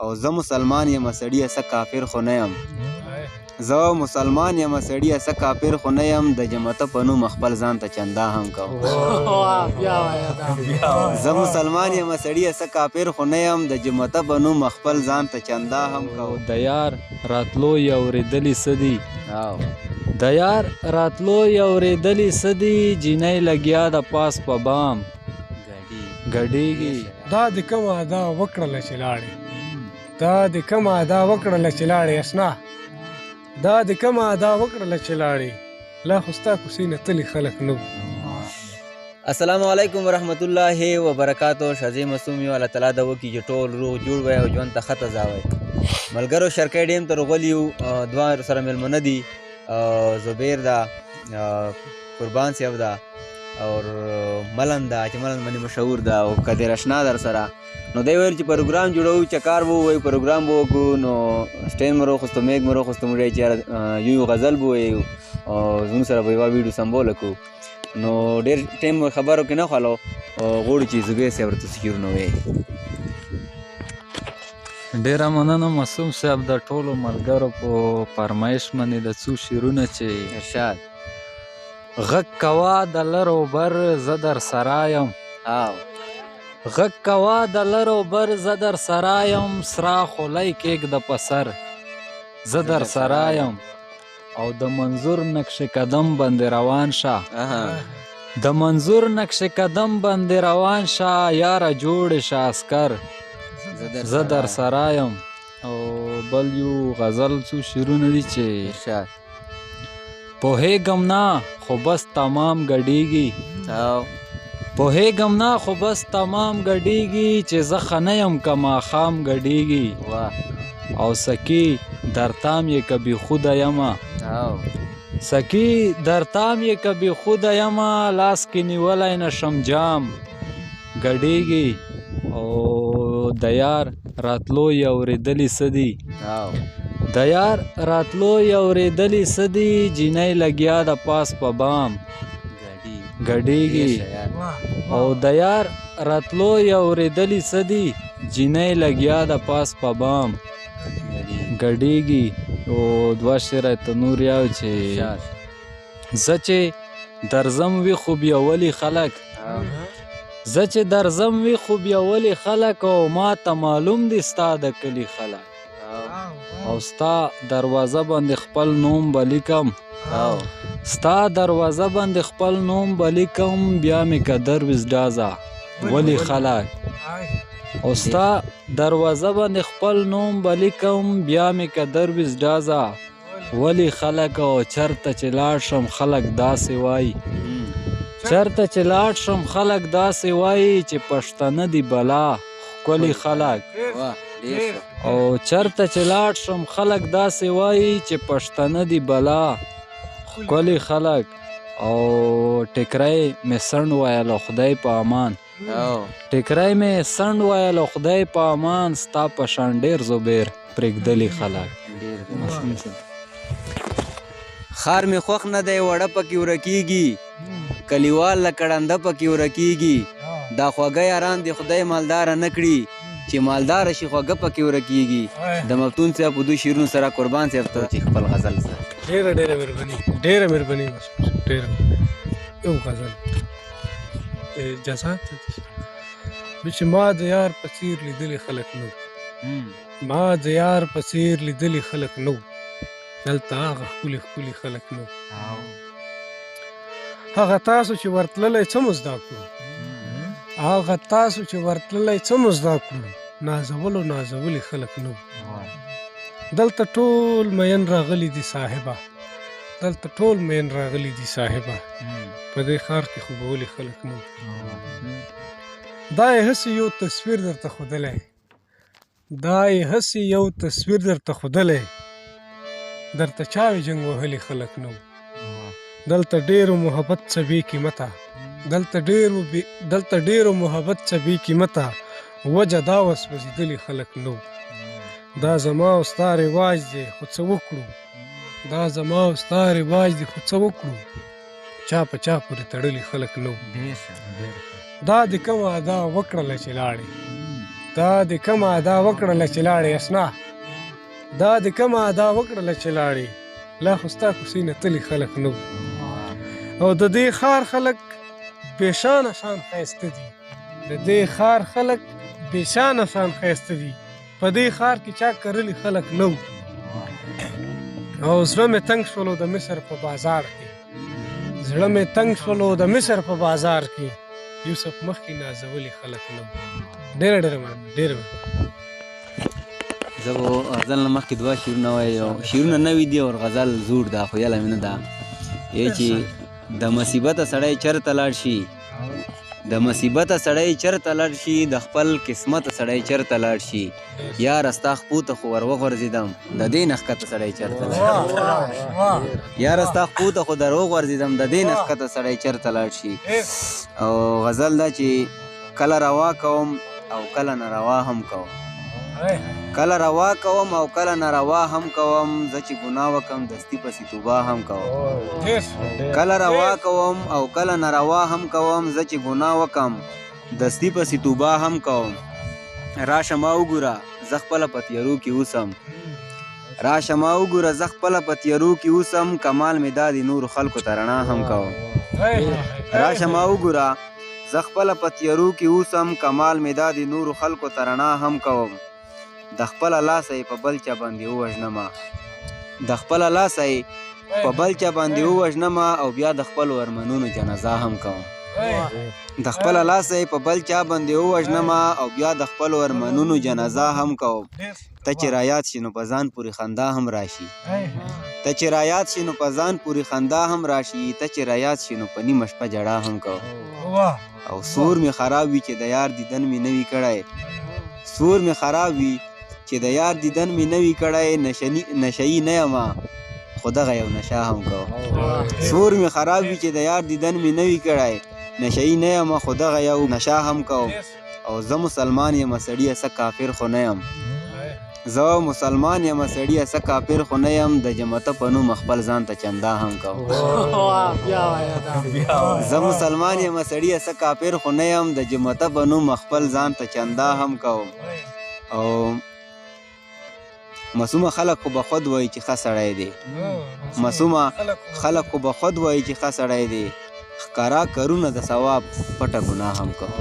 او زه مسلمان یم سړیه څه کافر خو نه یم زه مسلمان یم سړیه څه کافر خو نه یم د جمته په نوم خپل ځان ته چندا هم کوم زه مسلمان یم سړیه څه کافر خو نه یم د جمته په نوم خپل ځان ته چندا هم کوم د یار راتلو یې اورېدلي څه دي د یار راتلو یې اورېدلي څه دي جینۍ لګیا د پاس په بام ګډېږي دا د کومه ادا وکړله چې لاړې دا د کومه ادا وکړله چې لاړې اسنا دا د کومه ادا وکړله چې لاړې لا خو ستا کوڅې نه تلي خلک نه السلام علیکم ورحمت الله وبرکاتو شازی مسوم یو الله تعالی د وکي چې ټول روغ جوړ وي او ژوند ته خطه ځاوي ملګرو شرکۍ ډیم ته راغلي یو دوه سره میلمانه دي زبیر دا قربان صاحب دا اور ملن دا چې ملن باندې مشهور دا او قدر اشنا در سره نو دی ویل چې پروګرام جوړو چکار وو وای پروګرام وو کو نو سټین مرو خوستو میګ مرو خوستو مړی چې یو غزل بو او زون سره به ویډیو سمبول کو نو ډیر ټیم خبرو کې نه خالو غوړ چې زګې سره تصویر نو وي ډیره مننه مسوم صاحب د ټولو ملګرو په فرمایش باندې د څو شعرونه چې ارشاد غږ کوه د لر و بر زه در سره یم غږ کوه د لر و بر زه در سره یم سره خولی کېږده په سر زه در سره یم او د منظور نقش قدم باندې روان شه د منظور نقش قدم باندې روان شه یاره جوړ شه عسکر زه در سره یم او بل یو غزل څو شعرونه دي چې پوهېږم نه خو بس تمام ګډېږي پوهېږم نه خو بس تمام ګډېږي چې زه ښه نه یم که ماښام ګډېږي او سکي در تام یې که بېخوده یمه سکي در تام یې که بېخوده یمه لاس کې نیولی نشم جام ګډېږي او د یار راتلو یې اورېدلي څه دي د یار راتلو یې اورېدلي څه دي جینۍ لګیا د پاس په بام ګډېږي او د یار راتلو یې اورېدلي څه دي جینۍ لګیا د پاس په بام ګډېږي او دوه شعره ته نور یو چې زه چې درځم وي خو بیا ولې خلک زه چې درځم وي خو بیا ولې خلک او ما ته معلوم دي ستا د کلي خلک او ستا دروازه باندې خپل نوم به لیکم ستا دروازه باندې خپل نوم به لیکم بیا مې که درویز ډازه ولې خلک او ستا دروازه باندې خپل نوم به لیکم بیا مې که درویز ډازه ولې خلک او چرته چې لاړ شم خلک داسې وایي چرته چې لاړ شم خلک داسې وایي چې پښتانه دي بلا ښکلي خلک او چرته چې لاړ شم خلک داسې وایي چې پښتانه دي بلا ښکلي خلک او ټکری مې سڼ ویل خدای په امان ټکری مې سڼ ویل خدای په امان ستا په شان ډېر زبیر پرېږدلي خلک خار مې خوښ نه دی وړه پکې ورکېږي کلیوال له کړنده پکې ورکېږي دا خوږه یاران دی خدای مالداره نه کړي چې مالداره شي خوږه پکې ورکېږي د مفتون صاحب په دوی شعرونو سره قربان صاحب ته چې خپل غزل سره ډېره مهرباني ډېره یو غزل جزات چې ما د یار په څېر لیدلي خلک نو ما د یار په څېر لیدلي خلک نو دلته هغه ښکلي خلک نو هغه تاسو چې ورتللی څه مو زده کړو هغه تاسو چې ورتللی څه مو زده کړو نازولي خلک نو دلته ټول مین راغلي دي صاحبه دلته ټول مین راغلي دي صاحبه په دې ښار کې خو به ولې خلک نو دا یې هسې یو تصویر درته ښودلی درته چاوې جنګ وهلي خلک نو دلته ډېرو محبت څه بې قیمته دلته ډېرو محبت څه بې قیمته وجه دا وسوځېدلي خلک نو دا زما او ستا رواج دی خو څه وکړو چا په چا پورې تړلي خلک نو دا د کومه ادا وکړله چې لاړې دا د کومه ادا وکړله چې لاړې اسنا دا د کومه ادا وکړله چې لاړې لا خو ستا کوڅې نه تلي خلک نه وو او د دې ښار خلک بېشانه شان ښایسته دي د دې ښار خلک بېشانه شان ښایسته دي په دې ښار کې چا کرلي خلک نه وو او زړه مې تنګ شولو د مصر په بازار کې زړه مې تنګ شولو د مصر په بازار کې یوسف مخکې نازولي خلک نه وو ډېره مننه ډېره مننه زه به غزل نه مخکې دوه شعرونه وایم شعرونه نوي دي او غزل زوړ ده خو یاله مې نه ده یې چې د مصیبته سړی چرته لاړ شي د مصیبته سړی چرته لاړ شي د خپل قسمت سړی چرته لاړ شي یار ستا خپو ته خو ور وغورځېدم د دې نه ښکته سړی چرته لاړ شي یار ستا خپو ته خو در وغورځېدم د دې نه ښکته سړی چرته لاړ شي او غزل دا چې کله روا کوم او کله ناروا هم کوم کله روا کوم او کله ناروا هم کوم زه چې ګناه وکم دستي پسې توبه هم کوم کله روا کوم او کله ناروا هم کوم زه چې ګناه وکم دستي پسې توبه هم کوم راشه ما وګوره زه خپله په تیارو کې اوسم راشه ما وګوره زه خپله په تیارو کې اوسم کمال مې دا د نورو خلکو ته رڼا هم کوم راشه ما وګوره زه خپله په تیارو کې اوسم کمال مې دا د نورو خلکو ته رڼا هم کوم د خپله لاسه یې په بل چا باندې ووژنمه د خپله لاسه یې په بل چا باندې ووژنمه او بیا د خپلو ارمانونو جنازه هم کوم د خپله لاسه یې په بل چا باندې ووژنمه او بیا د خپلو ارمانونو جنازه هم کوم ته چې رایاد شي نو په ځان پورې خندا هم راشي ته چې رایاد شي نو په ځان پورې خندا هم راشي ته چې رایاد شي نو په نیمه شپه جړا هم کوم او سور مې خراب وي چې د یار دیدن مې نه وي کړی سور مې خراب وي چې د یار دیدن مې نه وي کړی نشهیي نه یمه خو دغه یو نشه هم کوم سور مې خراب وي چې د یار دیدن مې نه وي کړی نشهیي نه یمه خو دغه یو نشه هم کوم او زه مسلمان یم سړیه څه کافر خو نه یم زه مسلمان یم سړیه څه کافر خو نه یم د جمته په نوم خپل ځان ته چندا هم کوم زه مسلمان یم سړیه څه کافر خو نه یم د جمته په نوم خپل ځان ته چندا هم کوم او معصومه خلک خو به خود وایي چې ښه سړی دی معصومه خلک خو به خود وایي چې ښه سړی دی ښکارا کارونه د ثواب پټه ګناه هم کوم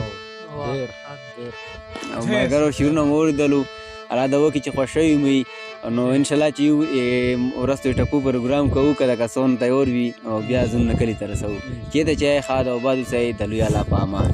او ملګرو شعرونه مو واورېدلو الله دا وکړي چې خوښوي مې نو انشاءالله چې یو وروستیو ټپو پروګرام کوو که لکه څون تیار وي او بیا زموږ کلي ته رسوو چېرته چې ښاد او باد اوسئ د لوی الله په امان